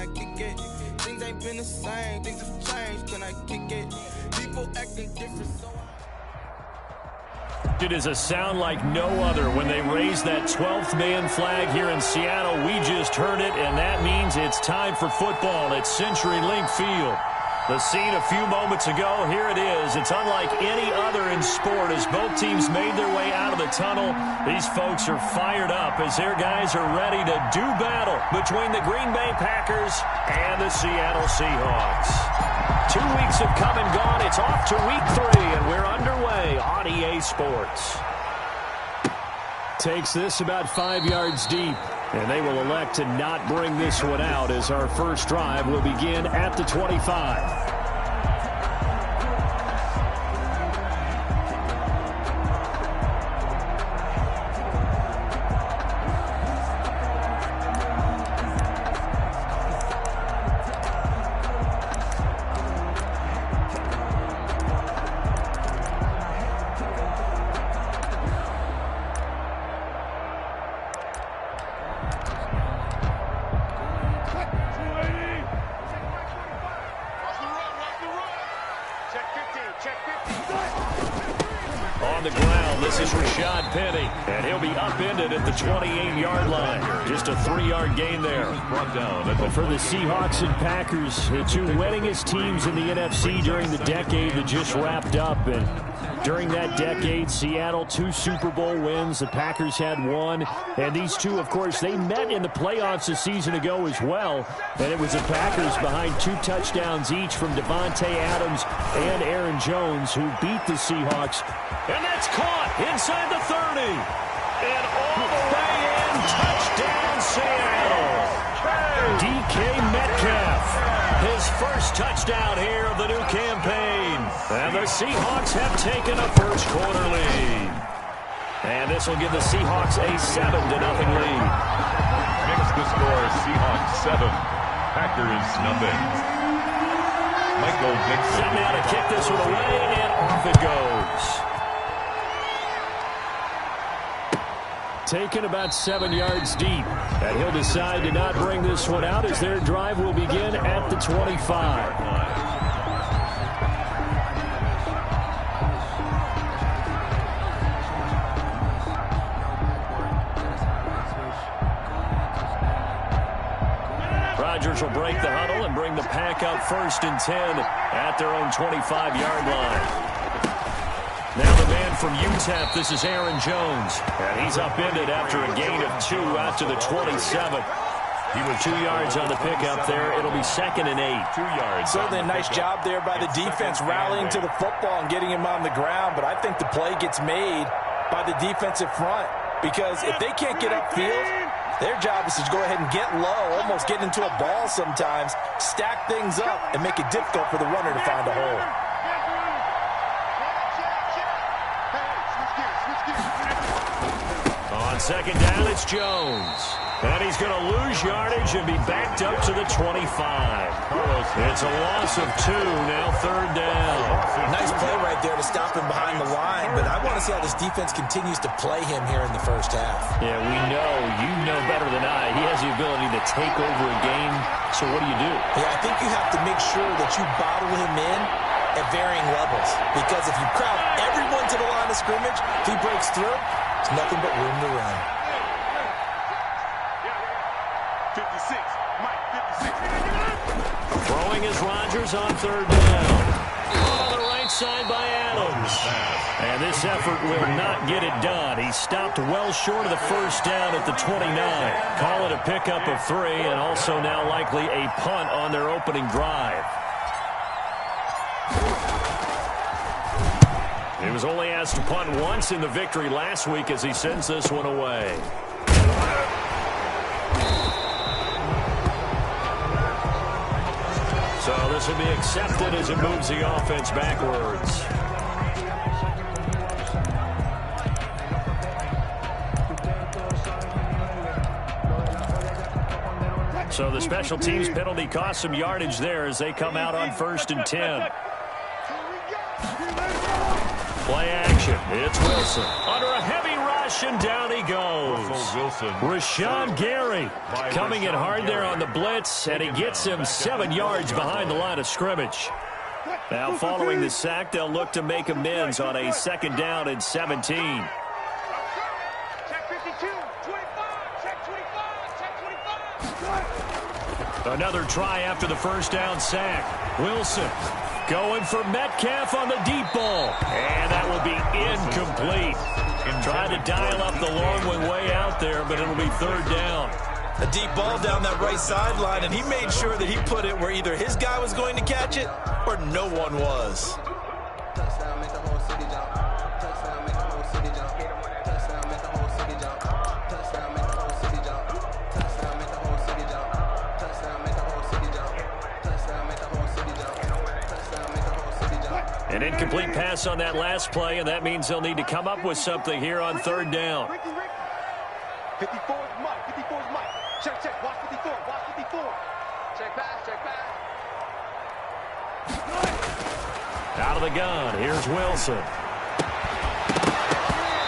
I kick it? Things ain't been the same, things have changed, can I kick it? People acting different, so It is a sound like no other when they raise that 12th man flag here in Seattle. We just heard it, and that means it's time for football at CenturyLink Field. The scene a few moments ago, here it is. It's unlike any other in sport as both teams made their way out of the tunnel. These folks are fired up as their guys are ready to do battle between the Green Bay Packers and the Seattle Seahawks. 2 weeks have come and gone. It's off to week 3, and we're underway on EA Sports. Takes this about 5 yards deep, and they will elect to not bring this one out as our first drive will begin at the 25. On the ground, this is Rashad Penny, and he'll be upended at the 28-yard line. Just a 3-yard gain there. But for the Seahawks and Packers, the two winningest teams in the NFC during the decade that just wrapped up. And during that decade, Seattle 2 Super Bowl wins. The Packers had 1. And these two, of course, they met in the playoffs a season ago as well. And it was the Packers behind 2 touchdowns each from Devontae Adams and Aaron Jones who beat the Seahawks. And that's caught inside the 30. And all the way in, touchdown Seattle. DK Metcalf, his first touchdown here of the new campaign. And the Seahawks have taken a first-quarter lead. And this will give the Seahawks a 7-0 lead. Makes the score Seahawks 7, Packers nothing. Michael Dixon. Setting out to kick this one away, and off it goes. Taken about 7 yards deep. And he'll decide to not bring this one out as their drive will begin at the 25. Rodgers will break the huddle and bring the pack up 1st and 10 at their own 25-yard line. Now the man from UTEP, this is Aaron Jones. And he's upended after a gain of 2 out to the 27. He was 2 yards on the pickup there. It'll be 2nd and 8. 2 yards. Certainly a nice job there by the defense rallying to the football and getting him on the ground. But I think the play gets made by the defensive front. Because if they can't get upfield, their job is to go ahead and get low, almost get into a ball sometimes, stack things up, and make it difficult for the runner to find a hole. On 2nd down, it's Jones. And he's going to lose yardage and be backed up to the 25. It's a loss of 2, now 3rd down. Nice play right there to stop him behind the line, but I want to see how this defense continues to play him here in the first half. Yeah, you know better than I. He has the ability to take over a game, so what do you do? Yeah, I think you have to make sure that you bottle him in at varying levels, because if you crowd everyone to the line of scrimmage, if he breaks through, there's nothing but room to run. 56, Mike, 56. Throwing is Rodgers on 3rd down. On the right side by Adams. And this effort will not get it done. He stopped well short of the 1st down at the 29. Call it a pickup of 3, and also now likely a punt on their opening drive. He was only asked to punt once in the victory last week as he sends this one away. So this will be accepted as it moves the offense backwards. So the special teams penalty cost some yardage there as they come out on 1st and 10. Play action. It's Wilson under a heavy rush. rush, and down he goes. Rashawn Gary coming in hard there on the blitz, and he gets him 7 yards behind the line of scrimmage. Now, following the sack, they'll look to make amends on a 2nd down and 17. Check 52, 25, check 25, check 25. Another try after the 1st down sack. Wilson going for Metcalf on the deep ball. And that will be incomplete. Tried to dial up the long one way out there, but it'll be 3rd down. A deep ball down that right sideline, and he made sure that he put it where either his guy was going to catch it or no one was. Touchdown, make the whole city jump. Touchdown, make the whole city jump. Touchdown, make the whole city jump. Touchdown, make the whole city jump. Touchdown, make the whole city jump. Touchdown, make the whole city jump. Touchdown, make the whole city jump. Touchdown, make the whole city jump. An incomplete pass on that last play, and that means they'll need to come up with something here on 3rd down. 54 is Mike. 54 is Mike. Check, check. Watch 54. Watch 54. Check pass. Check pass. Out of the gun, here's Wilson.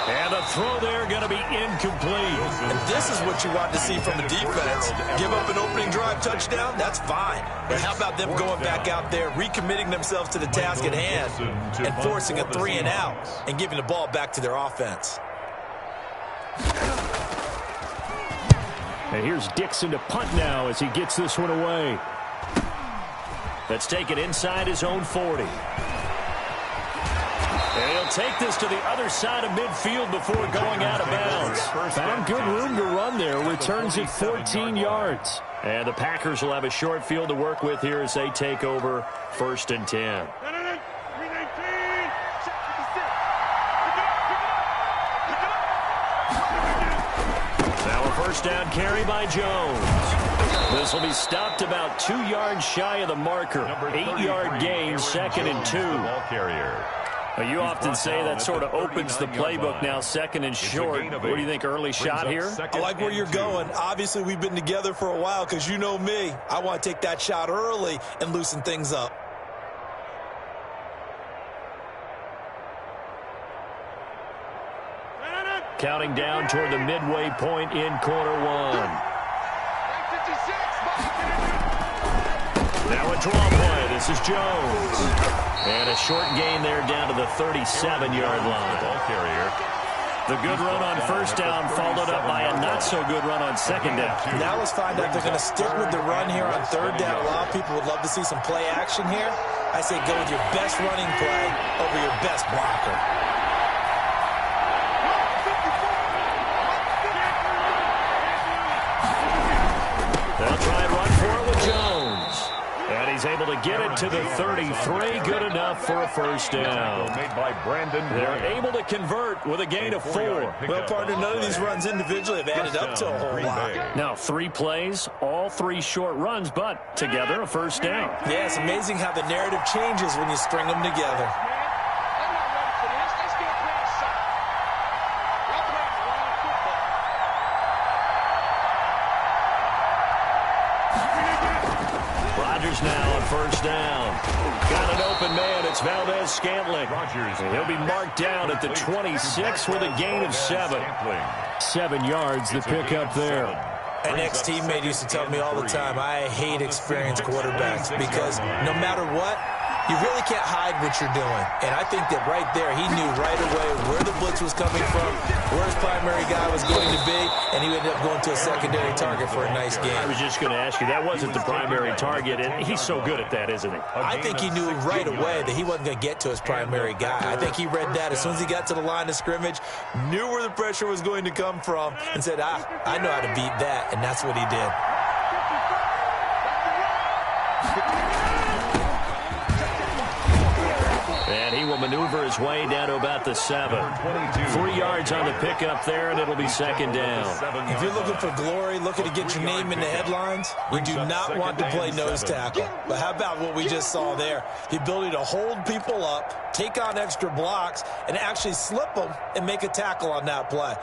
And the throw there going to be incomplete. And this is what you want to see from a defense. Give up an opening drive touchdown, that's fine. But how about them going back out there, recommitting themselves to the task at hand, and forcing a 3-and-out, and giving the ball back to their offense. And here's Dixon to punt now as he gets this one away. That's taken inside his own 40. And he'll take this to the other side of midfield before going out of bounds. Found good room to run there. Returns it 14 yards. And the Packers will have a short field to work with here as they take over 1st and 10. Now a 1st down carry by Jones. This will be stopped about 2 yards shy of the marker. 8-yard gain, 2nd and 2. Well, you often say that sort of opens the playbook now, 2nd and short. What do you think, early shot here? I like where you're going. Obviously, we've been together for a while because you know me. I want to take that shot early and loosen things up. Counting down toward the midway point in quarter 1. Now a draw play. This is Jones. And a short gain there down to the 37-yard line. The good run on 1st down followed up by a not-so-good run on 2nd down. Now let's find out if they're going to stick with the run here on 3rd down. A lot of people would love to see some play action here. I say go with your best running play over your best blocker. They'll try and run for it with Jones. And he's able to get it to the 33. Good enough for a 1st down. They're able to convert with a gain of 4. Well, partner, none of these runs individually have added up to a whole lot. Now 3 plays, all 3 short runs, but together a 1st down. Yeah, it's amazing how the narrative changes when you string them together. Now on 1st down. Got an open man. It's Valdez-Scantling. He'll be marked down at the 26 with a gain of 7. 7 yards, the pickup there. An ex-teammate used to tell me all the time, I hate experienced quarterbacks because no matter what, you really can't hide what you're doing. And I think that right there, he knew right away where the blitz was coming from, where his primary guy was going to be, and he ended up going to a secondary target for a nice game. I was just going to ask you, that wasn't the primary target, and he's so good at that, isn't he? I think he knew right away that he wasn't going to get to his primary guy. I think he read that as soon as he got to the line of scrimmage, knew where the pressure was going to come from, and said, I know how to beat that, and that's what he did. And he will maneuver his way down to about the 7. 3 yards on the pickup there, and it'll be 2nd down. If you're looking for glory, looking to get your name in the headlines, you do not want to play nose tackle. But how about what we just saw there? The ability to hold people up, take on extra blocks, and actually slip them and make a tackle on that play.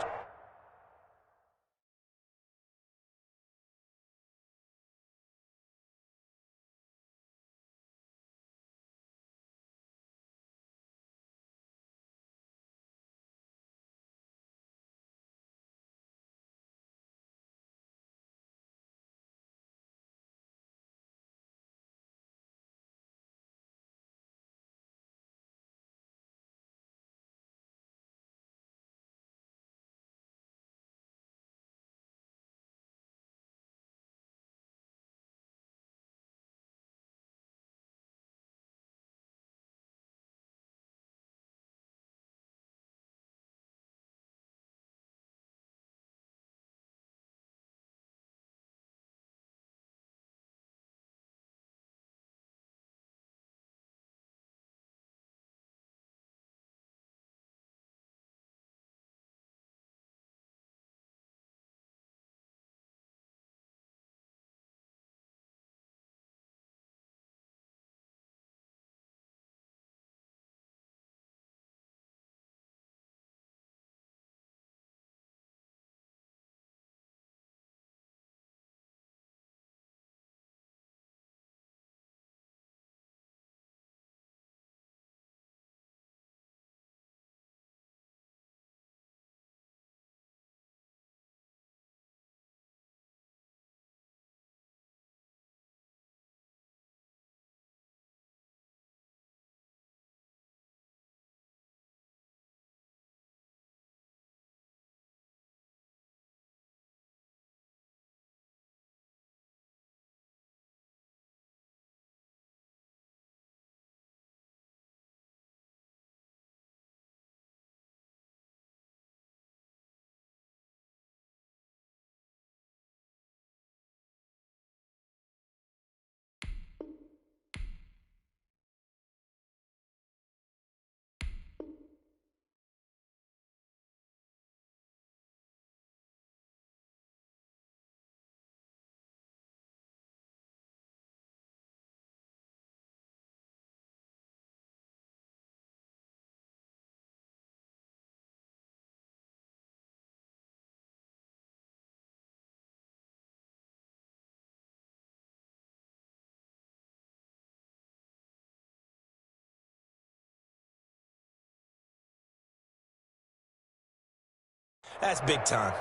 That's big time.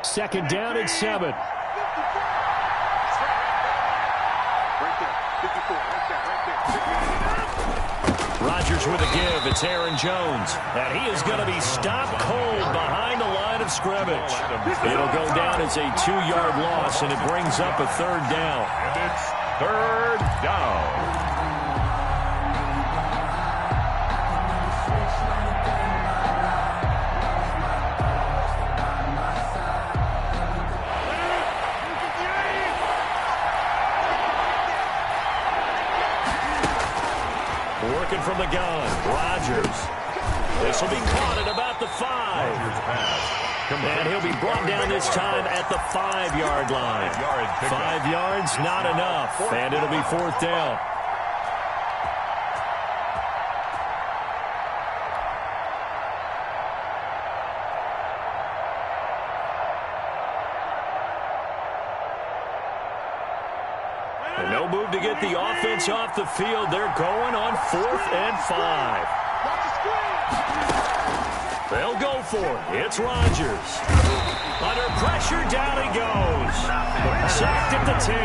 Second down and 7. Right there. 54. Rodgers with a give. It's Aaron Jones. And he is going to be stopped cold behind the line of scrimmage. It'll go down as a 2-yard loss, and it brings up a third down. And it's third down. Working from the gun, Rodgers. This will be caught at about the 5. And he'll be brought down this time at the 5-yard line. 5 yards, not enough. And it'll be fourth down. And no move to get the offense off the field. They're going on 4th and 5. They'll go for it. It's Rodgers. Under pressure, down he goes. Sacked at the 10.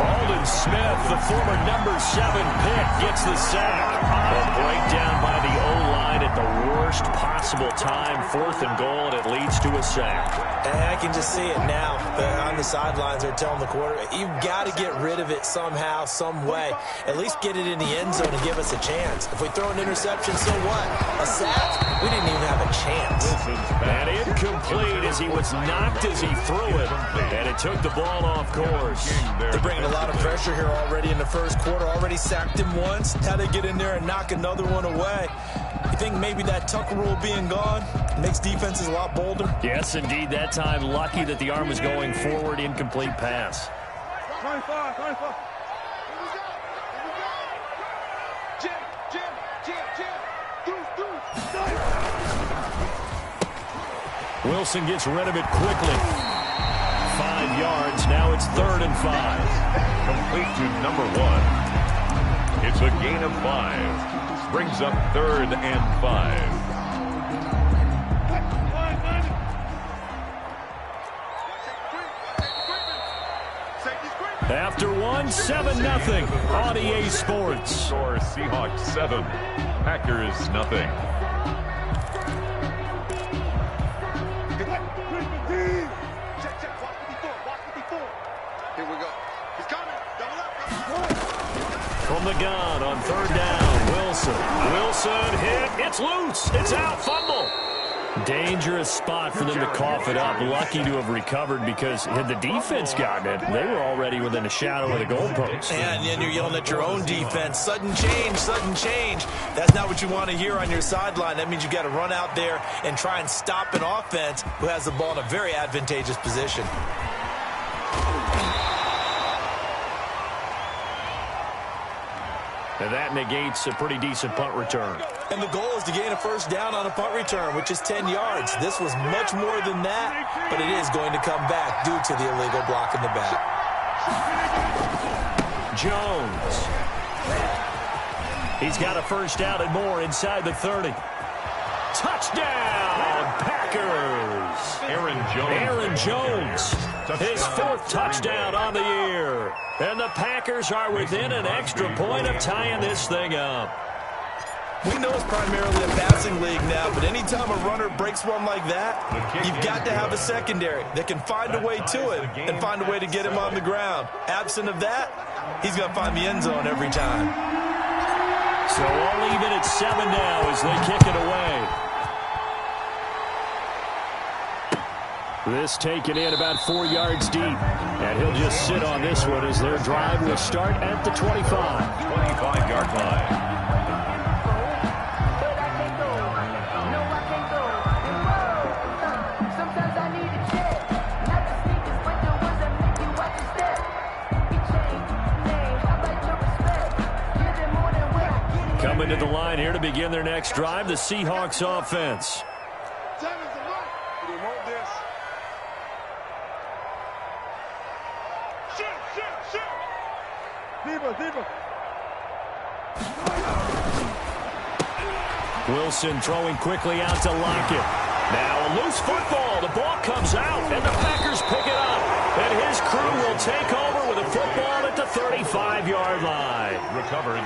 Aldon Smith, the former number 7 pick, gets the sack. A breakdown by the O-line at the worst possible time. 4th and goal, and it leads to a sack. And I can just see it now. On the sidelines, they're telling the quarterback, you've got to get rid of it somehow, some way. At least get it in the end zone and give us a chance. If we throw an interception, so what? A sack? We didn't even have a chance. And incomplete as he was knocked as he threw it. And it took the ball off course. They're bringing a lot of pressure here already in the first quarter. Already sacked him once. How they get in there and knock another one away? You think maybe that Tucker rule being gone makes defenses a lot bolder? Yes, indeed. That time, lucky that the arm was going forward. Incomplete pass. 25. Wilson gets rid of it quickly. 5 yards. Now it's 3rd and 5. Complete to number 1. It's a gain of 5. Brings up 3rd and 5. After 1, 7-0 on EA Sports. Score Seahawks 7, Packers nothing. Here we go. He's coming. Double up. From the gun on 3rd down, Wilson hit. It's loose. It's out. Fumble. Dangerous spot for them to cough it up. Lucky to have recovered because had the defense gotten it, they were already within a shadow of the goalpost. And then you're yelling at your own defense. Sudden change, sudden change. That's not what you want to hear on your sideline. That means you've got to run out there and try and stop an offense who has the ball in a very advantageous position. And that negates a pretty decent punt return. And the goal is to gain a first down on a punt return, which is 10 yards. This was much more than that, but it is going to come back due to the illegal block in the back. Jones. He's got a first down and more inside the 30. Touchdown, Packers. Aaron Jones. His 4th touchdown on the year. And the Packers are within an extra point of tying this thing up. We know it's primarily a passing league now, but anytime a runner breaks one like that, you've got to have a secondary that can find a way to it and find a way to get him on the ground. Absent of that, he's going to find the end zone every time. So all even at 7 now as they kick it away. This taken in about 4 yards deep. And he'll just sit on this one as their drive will start at the 25. 25-yard line. Coming to the line here to begin their next drive, the Seahawks offense. Wilson throwing quickly out to Lockett. Now a loose football. The ball comes out, and the Packers pick it up. And his crew will take over with a football at the 35-yard line.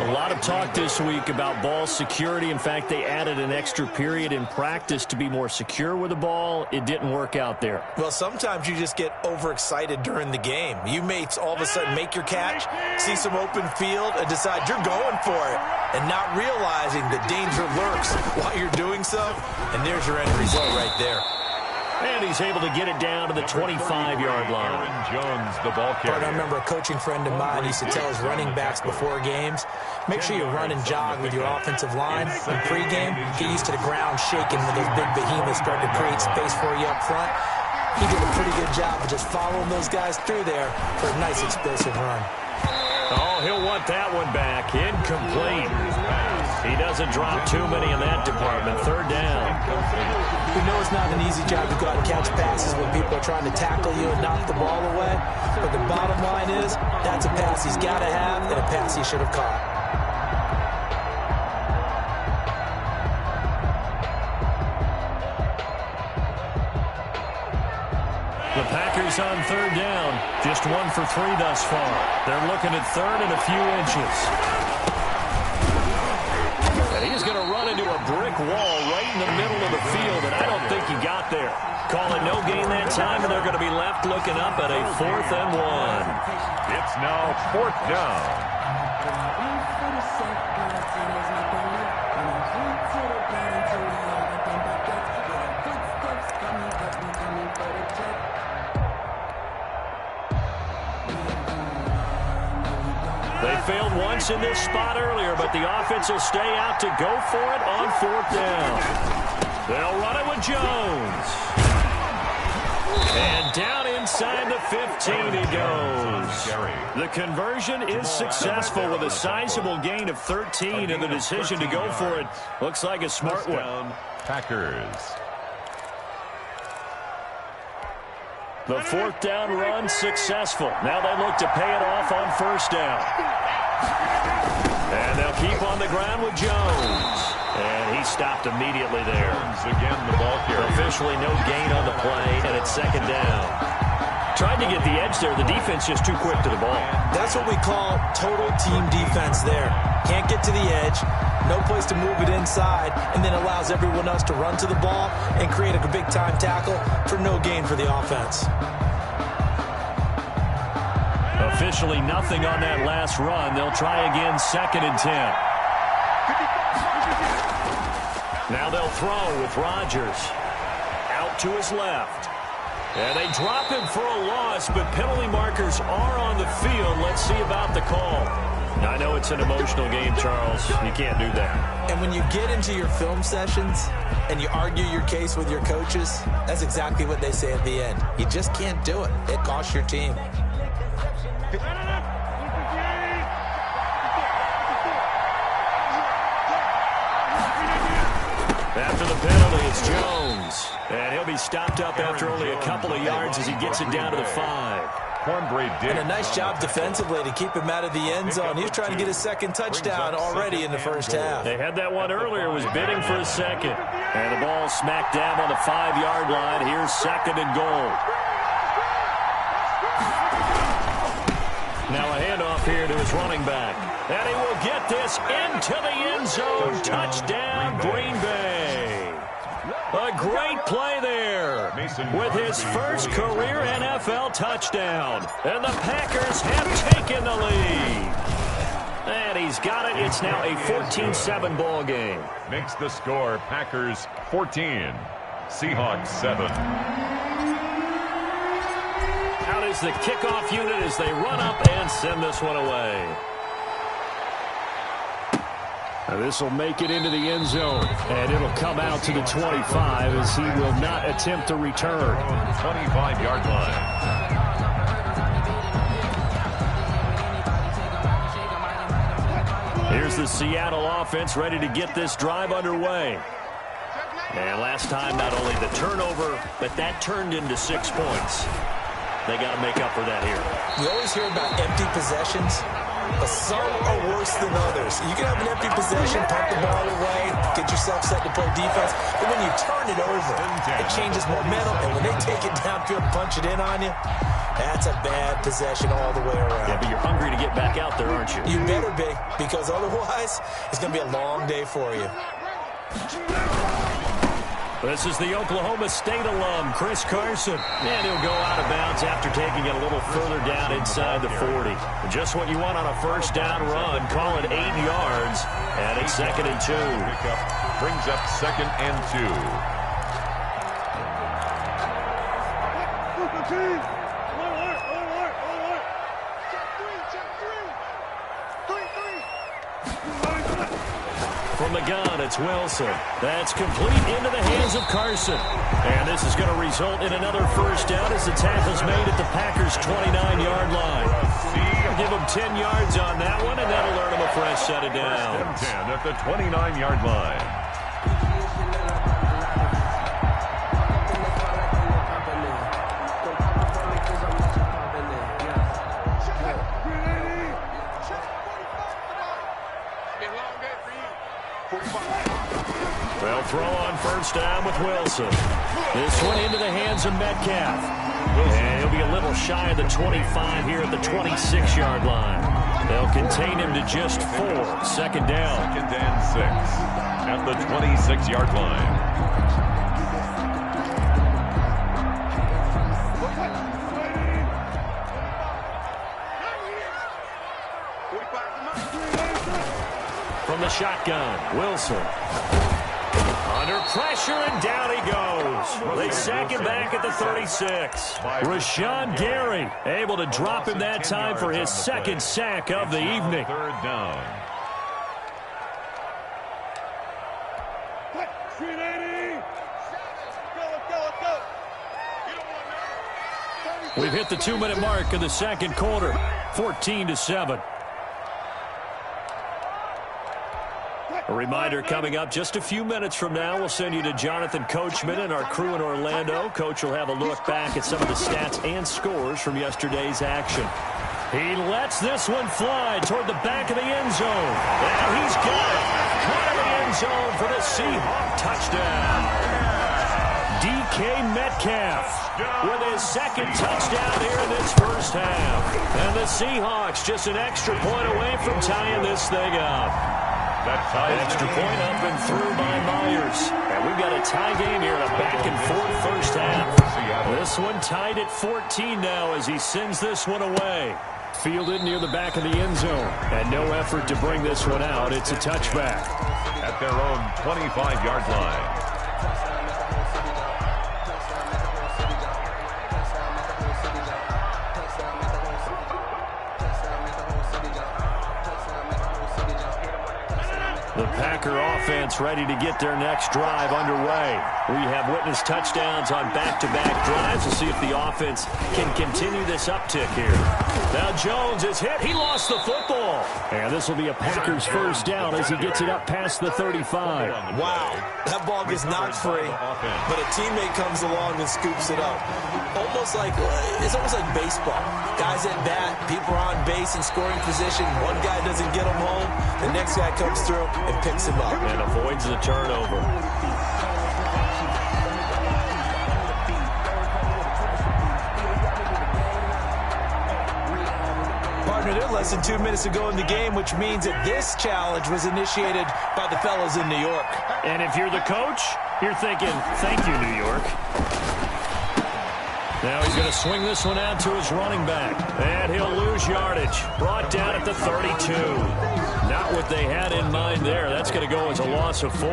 A lot of talk this week about ball security. In fact, they added an extra period in practice to be more secure with the ball. It didn't work out there. Well, sometimes you just get overexcited during the game. You may all of a sudden make your catch, see some open field, and decide you're going for it, and not realizing the danger lurks while you're doing so. And there's your end result right there. And he's able to get it down to the 25-yard line. Jones, the ball carrier. I remember a coaching friend of mine used to tell his running backs before games, make sure you run and jog with your offensive line. In pregame, get used to the ground shaking when those big behemoths start to create space for you up front. He did a pretty good job of just following those guys through there for a nice explosive run. Oh, he'll want that one back. Incomplete. He doesn't drop too many in that department. Third down. We know it's not an easy job to go out and catch passes when people are trying to tackle you and knock the ball away. But the bottom line is, that's a pass he's got to have and a pass he should have caught. The Packers on third down. Just 1 for 3 thus far. They're looking at third and a few inches. And he's going to run into a brick wall right in the middle of the field, and I don't think he got there. Call it no gain that time, and they're going to be left looking up at a 4th and 1. It's now 4th down. They failed once in this spot earlier, but the offense will stay out to go for it on 4th down. They'll run it with Jones. And down inside the 15 he goes. The conversion is successful with a sizable gain of 13, and the decision to go for it looks like a smart one. Packers. The 4th down run successful. Now they look to pay it off on 1st down. And they'll keep on the ground with Jones. And he stopped immediately there. Again, the ball carrier. Officially no gain on the play, and it's 2nd down. Tried to get the edge there. The defense just too quick to the ball. That's what we call total team defense there. Can't get to the edge, no place to move it inside, and then allows everyone else to run to the ball and create a big-time tackle for no gain for the offense. Officially nothing on that last run. They'll try again, 2nd and 10. Now they'll throw with Rodgers. Out to his left. And they drop him for a loss, but penalty markers are on the field. Let's see about the call. I know it's an emotional game, Charles. You can't do that. And when you get into your film sessions and you argue your case with your coaches, that's exactly what they say at the end. You just can't do it. It costs your team. After the penalty, it's Jones. And he'll be stopped up after only a couple of yards as he gets it down to the 5. And a nice job defensively to keep him out of the end zone. He's trying to get his 2nd touchdown already in the 1st half. They had that one earlier, was bidding for a 2nd. And the ball smacked down on the 5-yard line. Here's 2nd and goal. Now a handoff here to his running back. And he will get this into the end zone. Touchdown, Green Bay. A great play there with his first career NFL touchdown. And the Packers have taken the lead. And he's got it. It's now a 14-7 ball game. Makes the score Packers 14, Seahawks 7. Out is the kickoff unit as they run up and send this one away. Now this will make it into the end zone, and it'll come out to the 25 as he will not attempt to return. 25-yard line. Here's the Seattle offense ready to get this drive underway. And last time, not only the turnover, but that turned into 6 points. They got to make up for that here. We always hear about empty possessions, but Some are worse than others. You can have an empty possession, pump the ball away, get yourself set to play defense, but when you turn it over, it changes momentum, and when they take it downfield and punch it in on you, that's a bad possession all the way around. Yeah, but you're hungry to get back out there, aren't you? You better be, because otherwise, it's going to be a long day for you. This is the Oklahoma State alum, Chris Carson. And he'll go out of bounds after taking it a little further down inside the 40. Just what you want on a first down run. Call it 8 yards. And it's 2nd and 2. Brings up 2nd and 2. From the gun, it's Wilson. That's complete into the hands of Carson. And this is going to result in another first down as the tackle's made at the Packers' 29-yard line. Give them 10 yards on that one, and that'll earn them a fresh set of downs. 10 at the 29-yard line. They'll throw on first down with Wilson. This one into the hands of Metcalf. And he'll be a little shy of the 25 here at the 26-yard line. They'll contain him to just 4. 2nd down. 2nd and 6 at the 26-yard line. From the shotgun, Wilson. Under pressure, and down he goes. They sack him back at the 36. Rashawn Gary able to drop him that time for his 2nd sack of the evening. 3rd down. We've hit the 2-minute mark of the 2nd quarter. 14-7. A reminder coming up just a few minutes from now. We'll send you to Jonathan Coachman and our crew in Orlando. Coach will have a look back at some of the stats and scores from yesterday's action. He lets this one fly toward the back of the end zone. And he's got it. Caught in the end zone for the Seahawks touchdown. DK Metcalf with his 2nd touchdown here in this first half. And the Seahawks just an extra point away from tying this thing up. An extra point up and through by Myers. And we've got a tie game here in a back-and-forth first half. This one tied at 14 now as he sends this one away. Fielded near the back of the end zone. And no effort to bring this one out. It's a touchback. At their own 25-yard line. The Packer offense ready to get their next drive underway. We have witnessed touchdowns on back-to-back drives. We'll see if the offense can continue this uptick here. Now Jones is hit. He lost the football. And this will be a Packers first down as he gets it up past the 35. Wow, that ball gets knocked free, but a teammate comes along and scoops it up. It's almost like baseball. Guys at bat, people are on base in scoring position. One guy doesn't get them home. The next guy comes through and picks him up. And avoids the turnover. Partner, they're less than 2 minutes to go in the game, which means that this challenge was initiated by the fellas in New York. And if you're the coach, you're thinking, thank you, New York. Now he's going to swing this one out to his running back. And he'll lose yardage. Brought down at the 32. Not what they had in mind there. That's going to go as a loss of 4.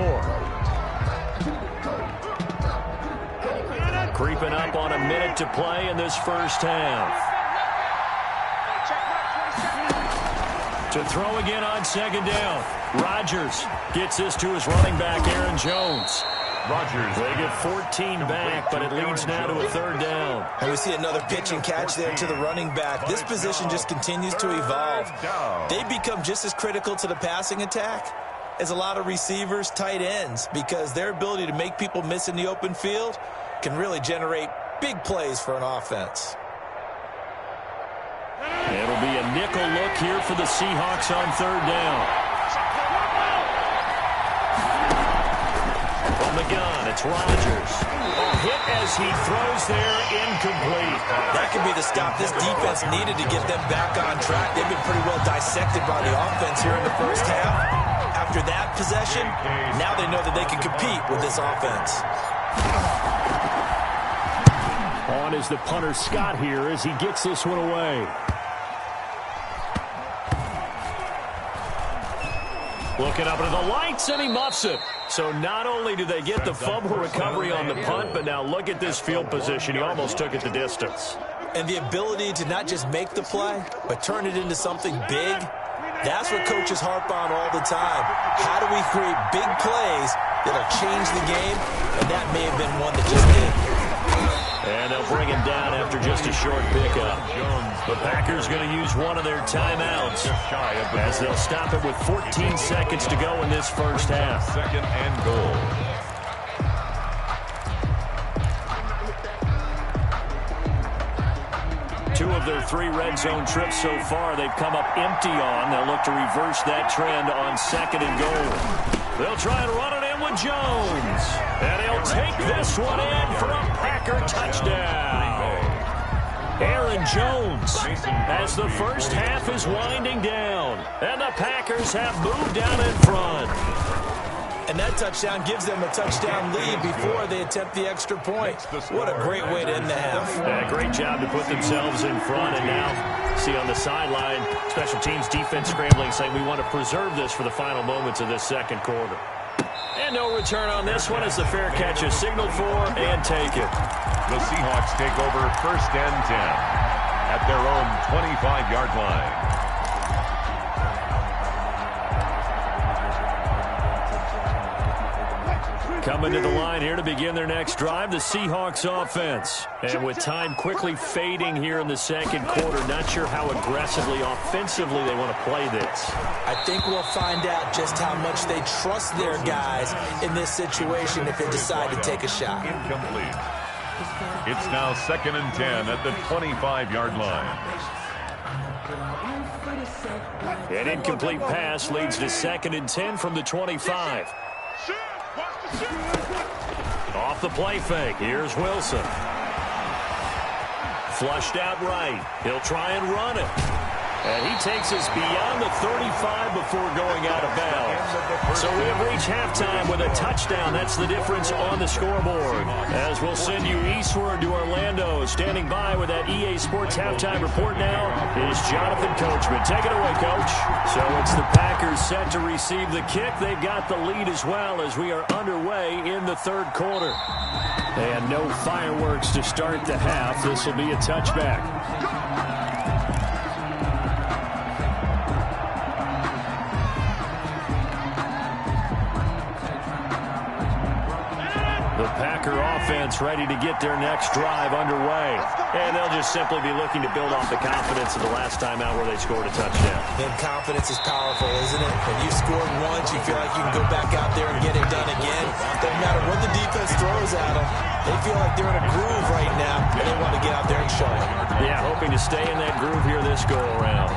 Creeping up on a minute to play in this first half. To throw again on 2nd down. Rodgers gets this to his running back, Aaron Jones. Rodgers. They get 14 back, but it leads now to a 3rd down. And we see another pitch and catch there to the running back. This position just continues to evolve. They become just as critical to the passing attack as a lot of receivers, tight ends, because their ability to make people miss in the open field can really generate big plays for an offense. It'll be a nickel look here for the Seahawks on third down. From the gun, it's Rodgers. A hit as he throws there, incomplete. That could be the stop this defense needed to get them back on track. They've been pretty well dissected by the offense here in the first half. After that possession, now they know that they can compete with this offense. On is the punter Scott here as he gets this one away. Looking up into the lights, and he muffs it. So not only do they get the fumble recovery on the punt, but now look at this field position. He almost took it the distance. And the ability to not just make the play, but turn it into something big, that's what coaches harp on all the time. How do we create big plays that'll change the game? And that may have been one that just did. And they'll bring him down after just a short pickup. The Packers going to use one of their timeouts as they'll stop it with 14 seconds to go in this first half. Second and goal. Two of their 3 red zone trips so far, they've come up empty on. They'll look to reverse that trend on second and goal. They'll try and run it in with Jones. And he'll take this one in for a Packer touchdown. Aaron Jones as the first half is winding down. And the Packers have moved down in front. And that touchdown gives them a touchdown lead before they attempt the extra point. What a great way to end the half. Yeah, great job to put themselves in front. And now, see on the sideline, special teams defense scrambling, saying we want to preserve this for the final moments of this second quarter. And no return on this one as the fair catch is signaled for and taken. The Seahawks take over first and 10 at their own 25-yard line. Coming to the line here to begin their next drive, the Seahawks offense. And with time quickly fading here in the second quarter, not sure how aggressively, offensively they want to play this. I think we'll find out just how much they trust their guys in this situation if they decide to take a shot. Incomplete. It's now second and 10 at the 25-yard line. An incomplete pass leads to second and 10 from the 25. Off the play fake, here's Wilson. Flushed out right. He'll try and run it. And he takes us beyond the 35 before going out of bounds. So we have reached halftime with a touchdown. That's the difference on the scoreboard. As we'll send you eastward to Orlando. Standing by with that EA Sports halftime report now is Jonathan Coachman. Take it away, Coach. So it's the Packers set to receive the kick. They've got the lead as well as we are underway in the third quarter. And no fireworks to start the half. This will be a touchback. The Packer offense ready to get their next drive underway. And they'll just simply be looking to build off the confidence of the last time out where they scored a touchdown. And confidence is powerful, isn't it? When you scored once, you feel like you can go back out there and get it done again. Doesn't matter what the defense throws at them. They feel like they're in a groove right now, and they want to get out there and show it. Yeah, hoping to stay in that groove here this go-around.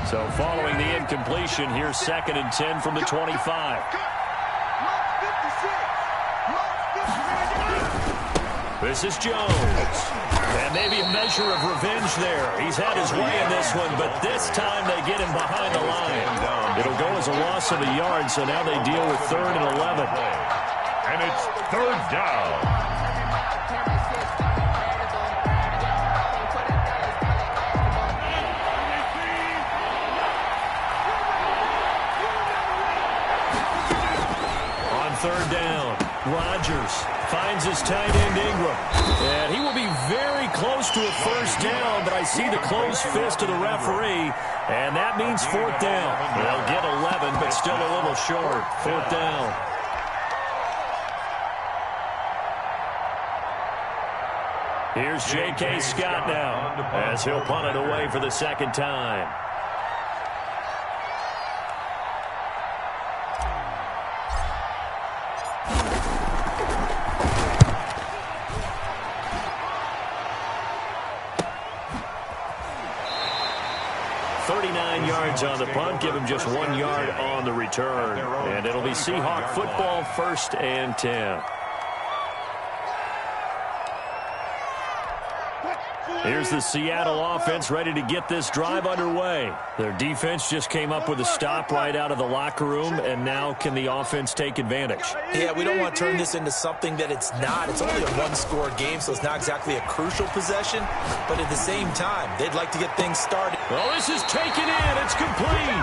So following the incompletion, here's second and 10 from the 25. This is Jones. And maybe a measure of revenge there. He's had his way in this one, but this time they get him behind the line. It'll go as a loss of a yard, so now they deal with third and 11. And it's third down. Third down, Rodgers finds his tight end Ingram. And he will be very close to a first down, but I see the closed fist of the referee, and that means fourth down. They'll get 11, but still a little short. Fourth down. Here's J.K. Scott now, as he'll punt it away for the second time. yards on the punt, give him just 1 yard on the return. And it'll be Seahawk football, 1st and 10. Here's the Seattle offense ready to get this drive underway. Their defense just came up with a stop right out of the locker room, and now can the offense take advantage? Yeah, we don't want to turn this into something that it's not. It's only a one-score game, so it's not exactly a crucial possession. But at the same time, they'd like to get things started. Well, this is taken in. It's complete.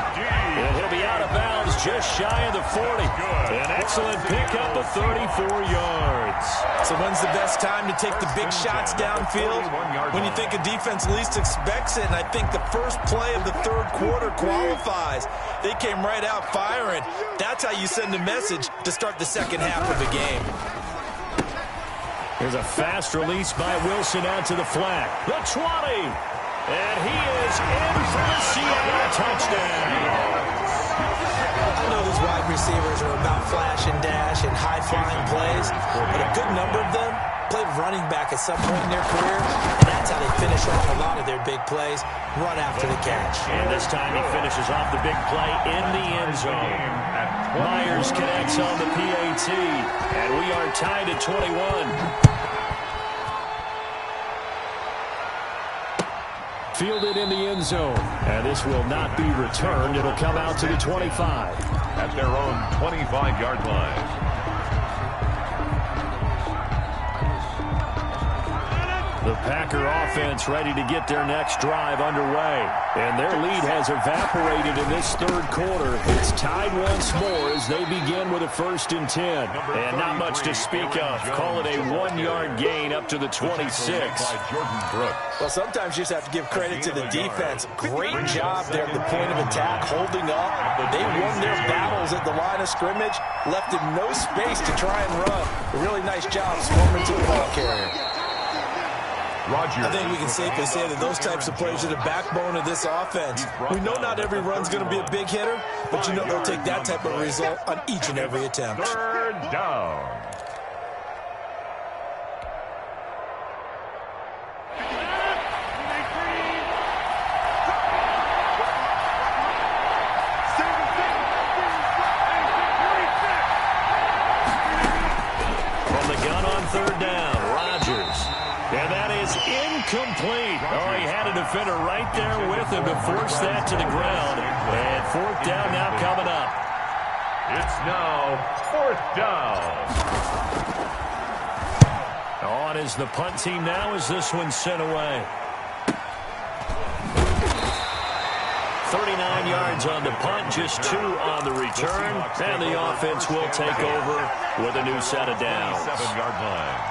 And he'll be out of bounds just shy of the 40. An excellent pickup of 34 yards. So when's the best time to take the big shots downfield? When you think a defense least expects it, and I think the first play of the third quarter qualifies. They came right out firing. That's how you send a message to start the second half of the game. Here's a fast release by Wilson out to the flat. The 20. And he is in for the Seattle touchdown. I know these wide receivers are about flash and dash and high-flying plays, but a good number of them played running back at some point in their career, and that's how they finish off a lot of their big plays, run after the catch. And this time he finishes off the big play in the end zone. Myers connects on the PAT, and we are tied at 21. Fielded in the end zone, and this will not be returned. It'll come out to the 25. At their own 25-yard line. The Packer offense ready to get their next drive underway. And their lead has evaporated in this third quarter. It's tied once more as they begin with a 1st and 10. And not much to speak of. Call it a 1-yard gain up to the 26. Well, sometimes you just have to give credit to the defense. Great job there at the point of attack, holding up. They won their battles at the line of scrimmage, left him no space to try and run. A really nice job swarming to the ball carrier. I think we can safely say that those types of plays are the backbone of this offense. We know not every run's going to be a big hitter, but you know they'll take that type of result on each and every attempt. 3rd down. From the gun on 3rd down, Rodgers. And that is incomplete. Oh, he had a defender right there with him to force that to the ground. And 4th down now coming up. It's now 4th down. On is the punt team now as this one's sent away. 39 yards on the punt, just 2 on the return. And the offense will take over with a new set of downs. 7-yard line.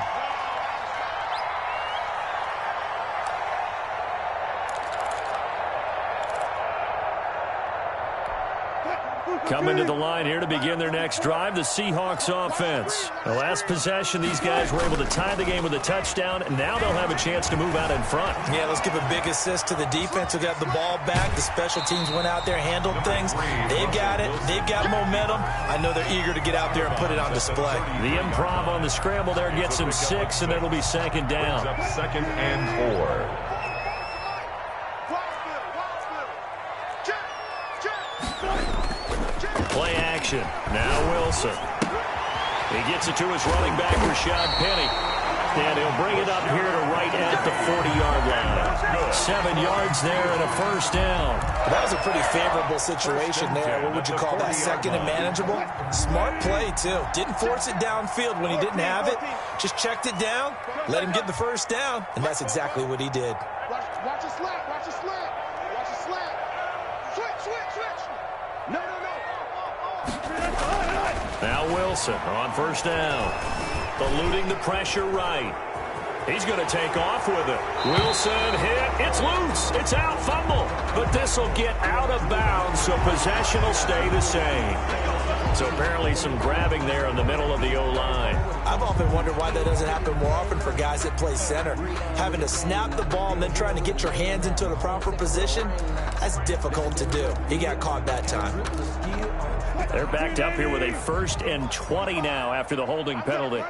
Coming to the line here to begin their next drive, the Seahawks offense. The last possession, these guys were able to tie the game with a touchdown, and now they'll have a chance to move out in front. Yeah, let's give a big assist to the defense who got the ball back. The special teams went out there, handled things. They've got it. They've got momentum. I know they're eager to get out there and put it on display. The improv on the scramble there gets him 6, and it'll be 2nd down. 2nd and 4. Play action. Now Wilson. He gets it to his running back, Rashad Penny. And he'll bring it up here to right at the 40-yard line. 7 yards there and a 1st down. That was a pretty favorable situation there. What would you call that? 2nd and manageable? Smart play, too. Didn't force it downfield when he didn't have it. Just checked it down, let him get the 1st down, and that's exactly what he did. Watch a slant. Watch a slant. Watch a slant. Switch. No. Now Wilson on 1st down. Eluding the pressure right. He's going to take off with it. Wilson hit. It's loose. It's out. Fumble. But this will get out of bounds, so possession will stay the same. So apparently some grabbing there in the middle of the O-line. I've often wondered why that doesn't happen more often for guys that play center. Having to snap the ball and then trying to get your hands into the proper position, that's difficult to do. He got caught that time. They're backed up here with a 1st and 20 now after the holding penalty.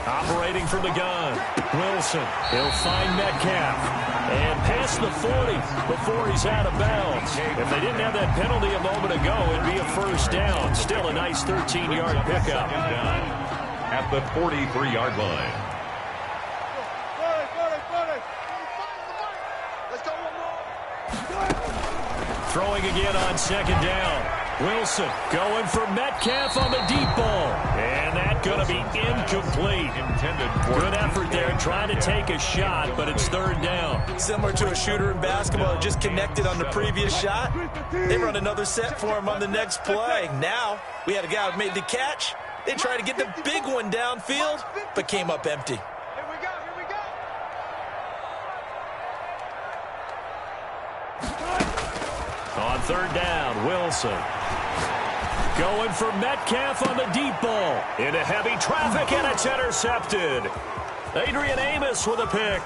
Operating from the gun, Wilson. He'll find Metcalf. And past the 40 before he's out of bounds. If they didn't have that penalty a moment ago, it'd be a first down. Still a nice 13-yard pickup. At the 43-yard line. Throwing again on second down. Wilson going for Metcalf on the deep ball. And that's going to be incomplete. Good effort there trying to take a shot, but it's third down. Similar to a shooter in basketball, just connected on the previous shot. They run another set for him on the next play. Now, we had a guy who made the catch. They tried to get the big one downfield, but came up empty. On third down, Wilson. Going for Metcalf on the deep ball. Into heavy traffic, and it's intercepted. Adrian Amos with a pick.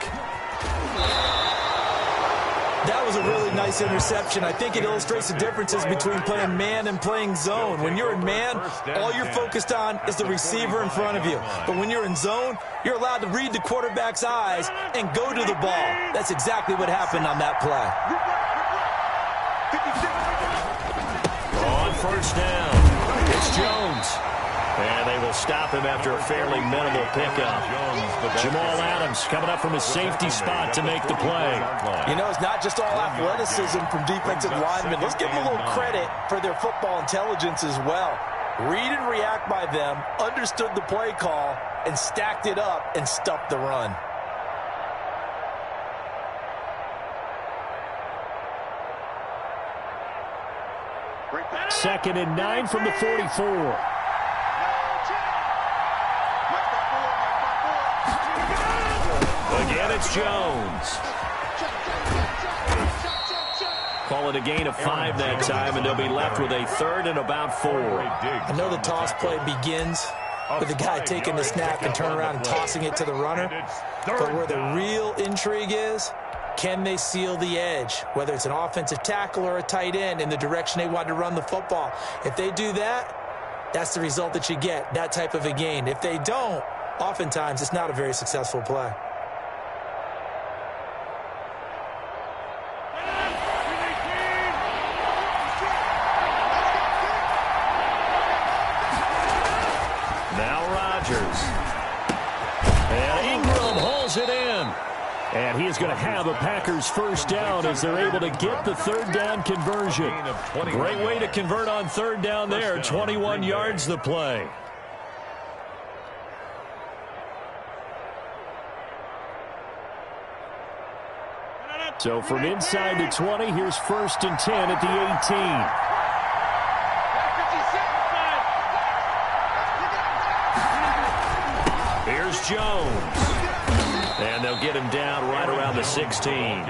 That was a really nice interception. I think it illustrates the differences between playing man and playing zone. When you're in man, all you're focused on is the receiver in front of you. But when you're in zone, you're allowed to read the quarterback's eyes and go to the ball. That's exactly what happened on that play. On first down, it's Jones. And they will stop him after a fairly minimal pickup. Jamal Adams coming up from his safety spot to make the play. You know, it's not just all athleticism from defensive linemen. Let's give them a little credit for their football intelligence as well. Read and react by them, understood the play call, and stacked it up and stuffed the run. Second and 9 from the 44. Again, it's Jones. Call it a gain of 5 that time, and they'll be left with a third and about 4. I know the toss play begins with the guy taking the snap and turn around and tossing it to the runner. But where the real intrigue is, can they seal the edge, whether it's an offensive tackle or a tight end, in the direction they want to run the football? If they do that, that's the result that you get, that type of a gain. If they don't, oftentimes it's not a very successful play. Now Rodgers. And Ingram hauls it in. And he is going to have a Packers first down as they're able to get the third down conversion. Great way to convert on third down there. 21 yards the play. So from inside the 20, here's first and 10 at the 18. Here's Jones. And they'll get him down right around the 16.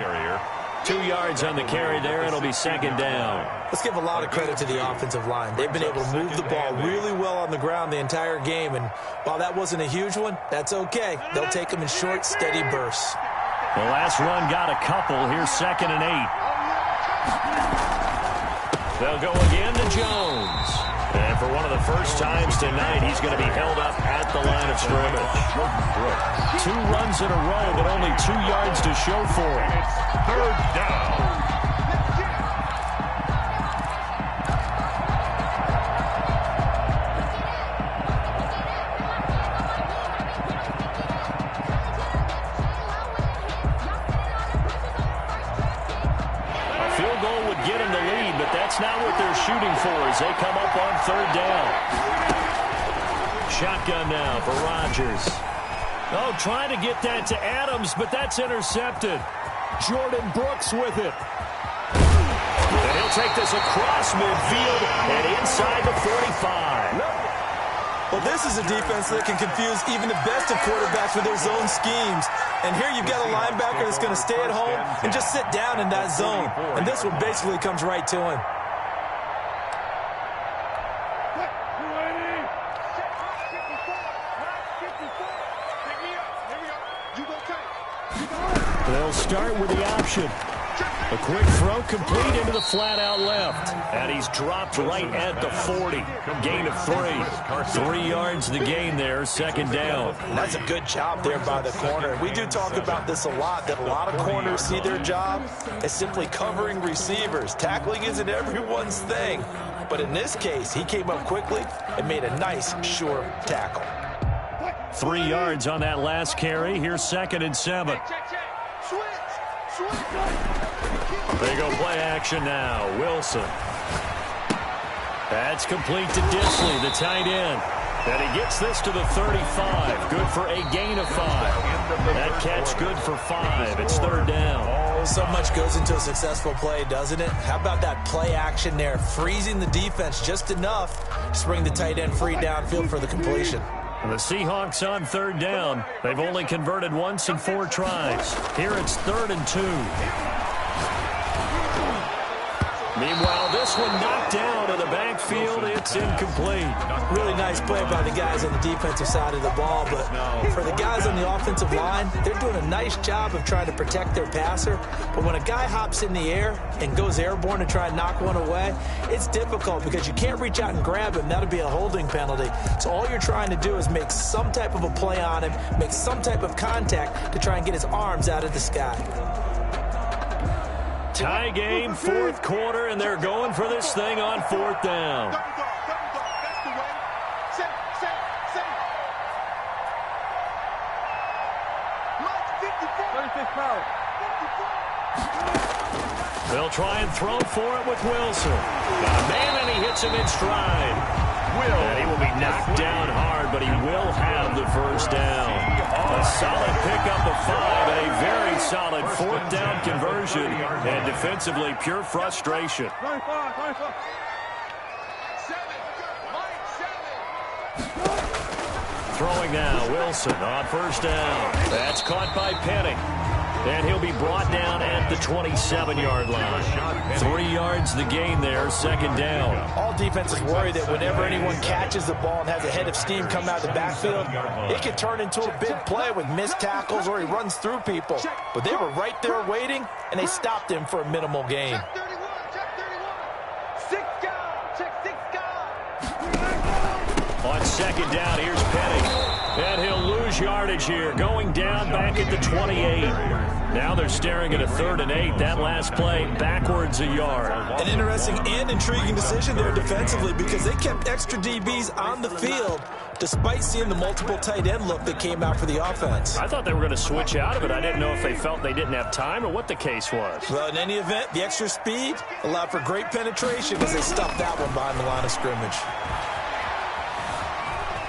2 yards on the carry there, and it'll be second down. Let's give a lot of credit to the offensive line. They've been able to move the ball really well on the ground the entire game, and while that wasn't a huge one, that's okay. They'll take them in short, steady bursts. The last run got a couple. Here's second and 8. They'll go again to Jones. And for one of the first times tonight, he's going to be held up at the line of scrimmage. 2 runs in a row, but only 2 yards to show for it. Third down. Get him the lead, but that's not what they're shooting for as they come up on third down. Shotgun now for Rodgers. Oh, trying to get that to Adams, but that's intercepted. Jordan Brooks with it. And he'll take this across midfield and inside the 45. Well, this is a defense that can confuse even the best of quarterbacks with their zone schemes. And here you've got a linebacker that's going to stay at home and just sit down in that zone. And this one basically comes right to him. They'll start with the option. A quick throw complete into the flat out left. And he's dropped right at the 40. Gain of 3. 3 yards the gain there, second down. That's a good job there by the corner. We do talk about this a lot, that a lot of corners see their job as simply covering receivers. Tackling isn't everyone's thing. But in this case, he came up quickly and made a nice, sure tackle. 3 yards on that last carry. Here's 2nd and 7. They go play action now. Wilson. That's complete to Disley, the tight end. And he gets this to the 35. Good for a gain of 5. That catch good for 5. It's 3rd down. Oh, so much goes into a successful play, doesn't it? How about that play action there? Freezing the defense just enough to bring the tight end free downfield for the completion. The Seahawks on 3rd down. They've only converted once in 4 tries. Here it's 3rd and 2. Meanwhile, this one knocked down in the backfield. It's incomplete. Really nice play by the guys on the defensive side of the ball, but for the guys on the offensive line, they're doing a nice job of trying to protect their passer. But when a guy hops in the air and goes airborne to try and knock one away, it's difficult because you can't reach out and grab him. That'll be a holding penalty. So all you're trying to do is make some type of a play on him, make some type of contact to try and get his arms out of the sky. Tie game, 4th quarter, and they're going for this thing on 4th down. They'll try and throw for it with Wilson. Got a man, and he hits him in stride. And he will be knocked down hard, but he will have the 1st down. A solid pickup of 5 and a very solid 4th down conversion. And defensively, pure frustration. Throwing now, Wilson on 1st down. That's caught by Penning. And he'll be brought down at the 27-yard line. 3 yards the gain there, 2nd down. All defenses worry that whenever anyone catches the ball and has a head of steam come out of the backfield, it can turn into a big play with missed tackles or he runs through people. But they were right there waiting, and they stopped him for a minimal gain. On 2nd down, here's Penning. And he'll lose yardage here, going down back at the 28. Now they're staring at a 3rd and 8. That last play backwards a yard. An interesting and intriguing decision there defensively because they kept extra DBs on the field despite seeing the multiple tight end look that came out for the offense. I thought they were going to switch out of it. I didn't know if they felt they didn't have time or what the case was. Well, in any event, the extra speed allowed for great penetration as they stuffed that one behind the line of scrimmage.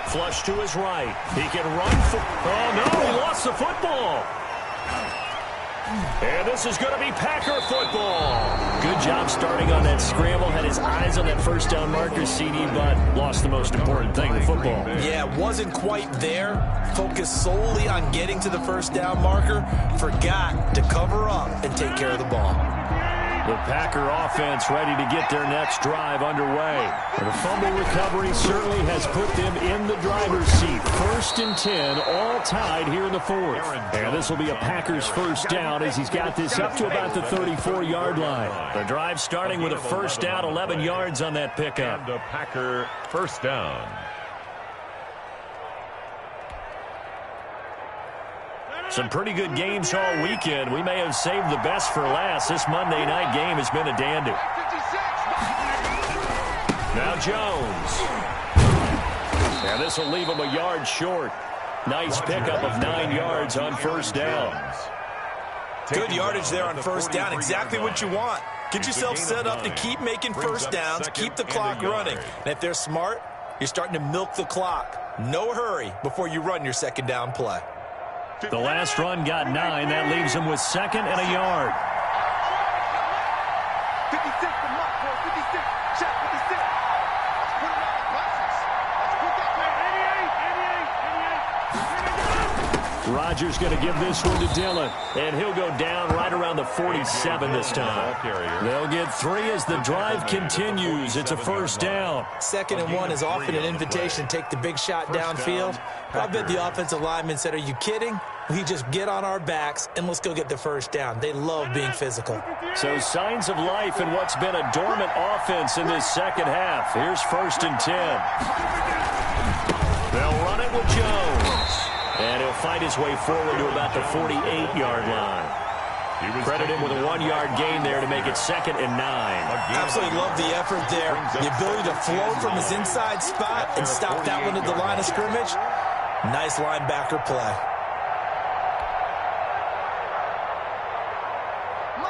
Flush to his right. He can run for... Oh, no, he lost the football. And this is going to be Packer football. Good job starting on that scramble. Had his eyes on that 1st down marker, CD, but lost the most important thing, the football. Yeah, wasn't quite there. Focused solely on getting to the 1st down marker. Forgot to cover up and take care of the ball. The Packer offense ready to get their next drive underway. The fumble recovery certainly has put them in the driver's seat. 1st and 10, all tied here in the 4th. And this will be a Packers 1st down as he's got this up to about the 34-yard line. The drive starting with a 1st down, 11 yards on that pickup. And a Packer 1st down. Some pretty good games all weekend. We may have saved the best for last. This Monday night game has been a dandy. Now Jones. And this will leave him a yard short. Nice pickup of 9 yards on 1st down. Good yardage there on 1st down. Exactly what you want. Get yourself set up to keep making 1st downs, keep the clock running. And if they're smart, you're starting to milk the clock. No hurry before you run your 2nd down play. The last run got 9. That leaves him with 2nd and a yard. 56 for Mark, 56. Check 56. Let's put him on the glasses. Let's put that man. 88. Rodgers going to give this one to Dillon. And he'll go down right around the 47 this time. They'll get 3 as the drive continues. It's a 1st down. 2nd and 1 is often an invitation to take the big shot downfield. I bet the offensive lineman said, are you kidding? We just get on our backs and let's go get the first down. They love being physical. So signs of life in what's been a dormant offense in this second half. Here's 1st and 10. They'll run it with Jones. And he'll fight his way forward to about the 48-yard line. Credit him with a 1-yard gain there to make it 2nd and 9. Absolutely love the effort there. The ability to flow from his inside spot and stop that one at the line of scrimmage. Nice linebacker play.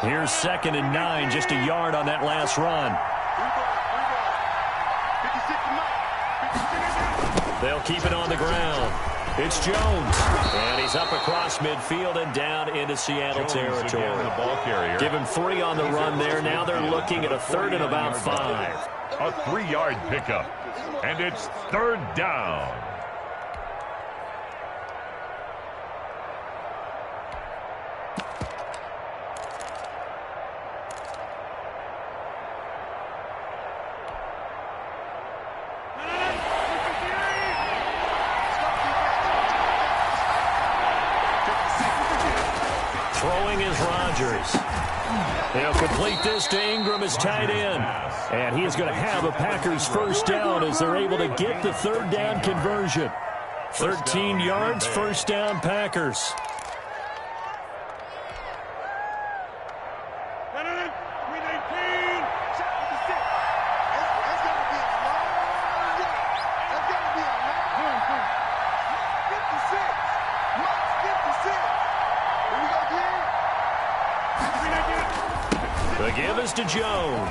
Here's 2nd and 9, just a yard on that last run. They'll keep it on the ground. It's Jones, and he's up across midfield and down into Seattle territory. The ball carrier. Give him 3 on the run there. Now they're looking at a 3rd and about 5. A 3-yard pickup, and it's 3rd down. Throwing is Rodgers. He'll complete this to Ingram as tight end. And he is going to have a Packers first down as they're able to get the 3rd down conversion. 13 yards, first down Packers. The give is to Jones.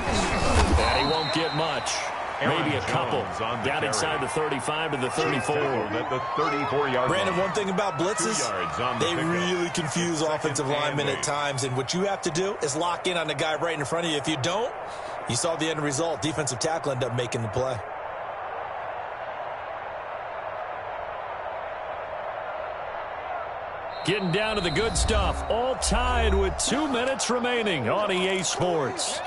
And he won't get much. Maybe a couple. Down inside the 35 to the 34. At the 34-yard Brandon, line. one thing about blitzes, they really confuse offensive linemen at times. And what you have to do is lock in on the guy right in front of you. If you don't, you saw the end result. Defensive tackle ended up making the play. Getting down to the good stuff. All tied with 2 minutes remaining on EA Sports.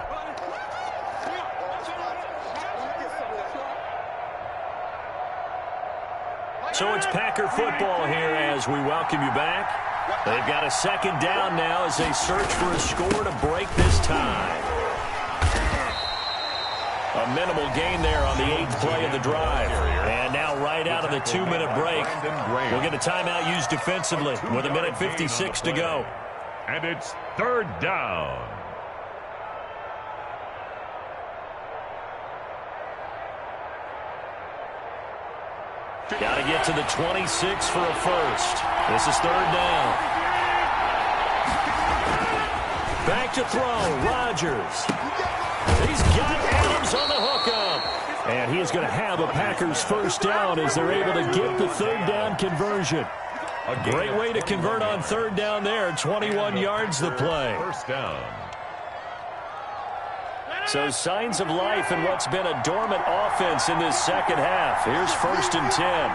So it's Packer football here as we welcome you back. They've got a 2nd down now as they search for a score to break this tie. A minimal gain there on the 8th play of the drive. And now right out of the 2-minute break, we'll get a timeout used defensively with 1:56 to go. And it's 3rd down. Got to get to the 26 for a first. This is 3rd down. Back to throw, Rodgers. He's got Adams on the hookup. And he is going to have a Packers first down as they're able to get the 3rd down conversion. A great way to convert on 3rd down there. 21 yards the play. First down. So signs of life in what's been a dormant offense in this second half. Here's 1st and 10.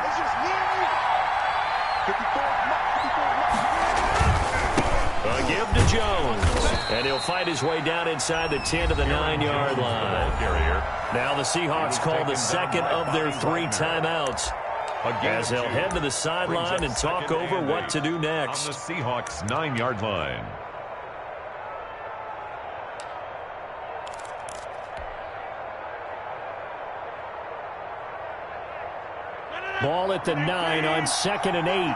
A give to Jones. And he'll fight his way down inside the 10 to the 9-yard line. Now the Seahawks call the 2nd of their 3 timeouts as they'll head to the sideline and talk over what to do next. On the Seahawks 9-yard line. Ball at the 9 on 2nd and 8.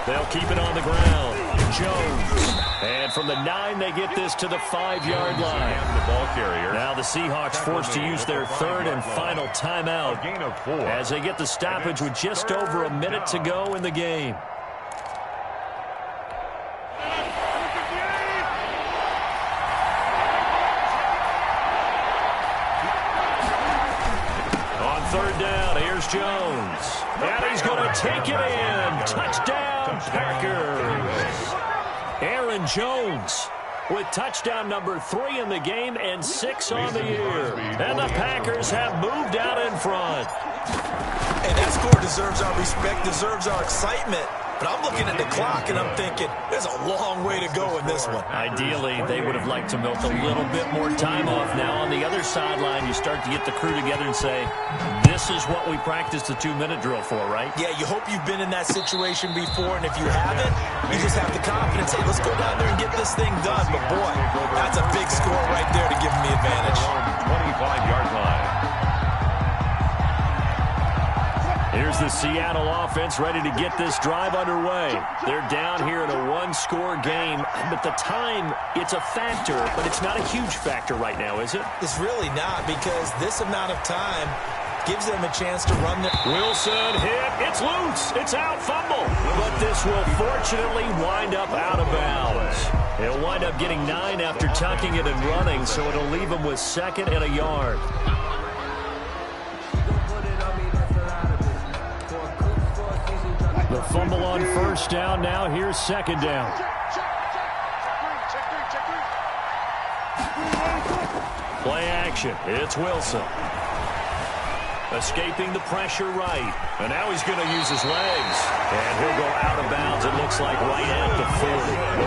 They'll keep it on the ground. Jones. And from the 9, they get this to the 5-yard line. The ball carrier. Now the Seahawks forced to use their 3rd and final timeout Gain of 4. as they get the stoppage with just over a minute to go in the game. On 3rd down, here's Jones. And he's going to take it in. Touchdown, Packers. Aaron Jones with touchdown number 3 in the game and 6 on the year. And the Packers have moved out in front. And that score deserves our respect, deserves our excitement. But I'm looking at the clock, and I'm thinking, there's a long way to go in this one. Ideally, they would have liked to milk a little bit more time off. Now, on the other sideline, you start to get the crew together and say, this is what we practiced the 2-minute drill for, right? Yeah, you hope you've been in that situation before, and if you haven't, you just have the confidence, hey, let's go down there and get this thing done. But, boy, that's a big score right there to give them the advantage. 25-yard line. Here's the Seattle offense ready to get this drive underway. They're down here in a one-score game, but the time, it's a factor, but it's not a huge factor right now, is it? It's really not, because this amount of time gives them a chance to run their... Wilson hit. It's loose. It's out. Fumble. But this will fortunately wind up out of bounds. He'll wind up getting 9 after tucking it and running, so it'll leave him with 2nd and a yard. The fumble on 1st down. Now here's 2nd down. Play action. It's Wilson. Escaping the pressure right. And now he's going to use his legs. And he'll go out of bounds, it looks like, right at the 40.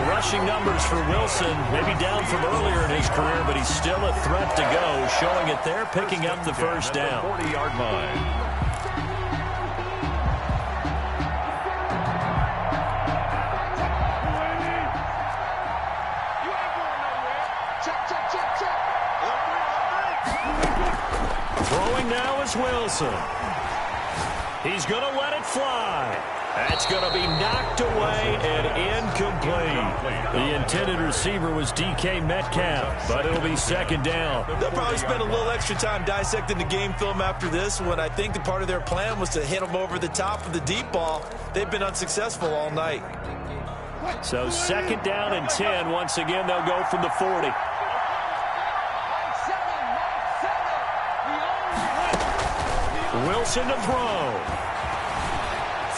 The rushing numbers for Wilson, maybe down from earlier in his career, but he's still a threat to go, showing it there, picking up the 1st down. 40-yard line. Throwing now is Wilson. He's going to let it fly. That's going to be knocked away and incomplete. The intended receiver was DK Metcalf, but it'll be 2nd down. They'll probably spend a little extra time dissecting the game film after this one. I think the part of their plan was to hit them over the top of the deep ball. They've been unsuccessful all night. So 2nd down and 10. Once again, they'll go from the 40. Wilson to throw.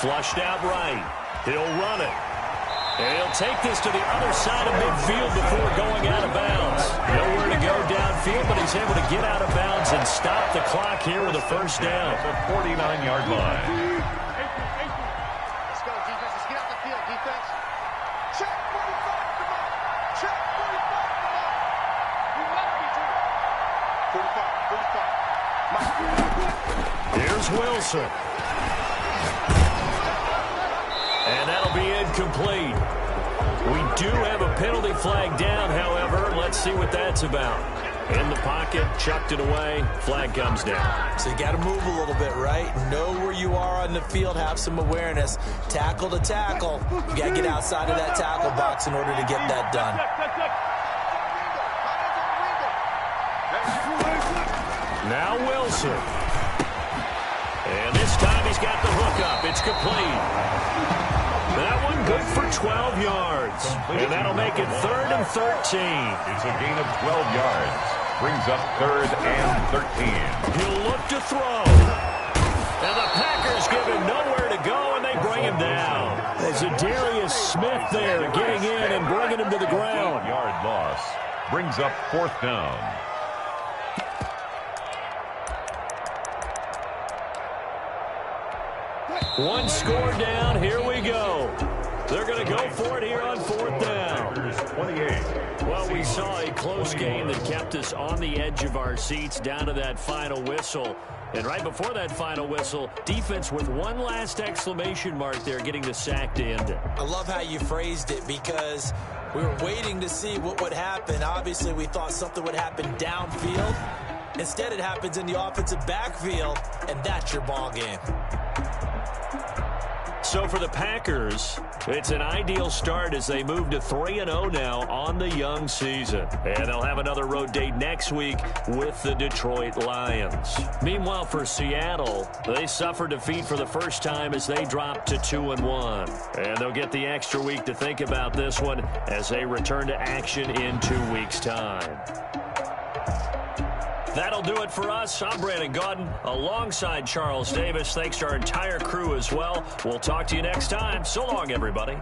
Flushed out right. He'll run it. And he'll take this to the other side of midfield before going out of bounds. Nowhere to go downfield, but he's able to get out of bounds and stop the clock here with a 1st down. The 49-yard line. Let's go, defense. Let's get out the field, defense. Check 45, come on. Check 45, come on. We love you, too. 45, 45. Here's Wilson. And that'll be incomplete. We do have a penalty flag down, however. Let's see what that's about. In the pocket, chucked it away, flag comes down. So you got to move a little bit, right? Know where you are on the field, have some awareness. Tackle to tackle. You got to get outside of that tackle box in order to get that done. Now Wilson. And this time he's got the hook up. It's complete. That one good for 12 yards. And that'll make it 3rd and 13. It's a gain of 12 yards. Brings up 3rd and 13. He'll look to throw. And the Packers give him nowhere to go, and they bring him down. As Darius Smith there getting in and bringing him to the ground. 8-yard loss. Brings up 4th down. One score down. Here we go. They're going to go for it here on 4th down. 28. Well, we saw a close game that kept us on the edge of our seats down to that final whistle. And right before that final whistle, defense with one last exclamation mark there, getting the sack to end it. I love how you phrased it, because we were waiting to see what would happen. Obviously, we thought something would happen downfield. Instead, it happens in the offensive backfield, and that's your ball game. So for the Packers, it's an ideal start as they move to 3-0 now on the young season. And they'll have another road date next week with the Detroit Lions. Meanwhile, for Seattle, they suffered defeat for the first time as they dropped to 2-1. And they'll get the extra week to think about this one as they return to action in 2 weeks' time. That'll do it for us. I'm Brandon Gaudin alongside Charles Davis. Thanks to our entire crew as well. We'll talk to you next time. So long, everybody.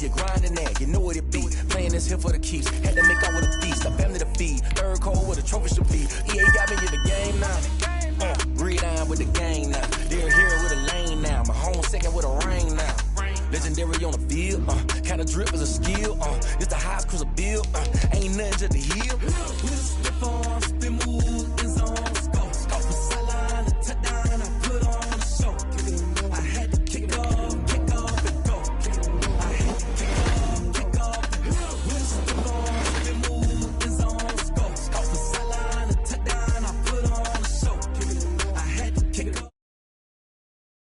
you grinding that, you know what it be. Playing this here for the keeps. Had to make out with a feast, a family to feed. Third cold with a trophy should be. EA got me in the game now. Breed on with the gang now. They're here with a lane now. My home second with a ring now. Legendary on the field, kinda drip is a skill, it's the highest cruiser bill, ain't nothing to the heel. We just slip on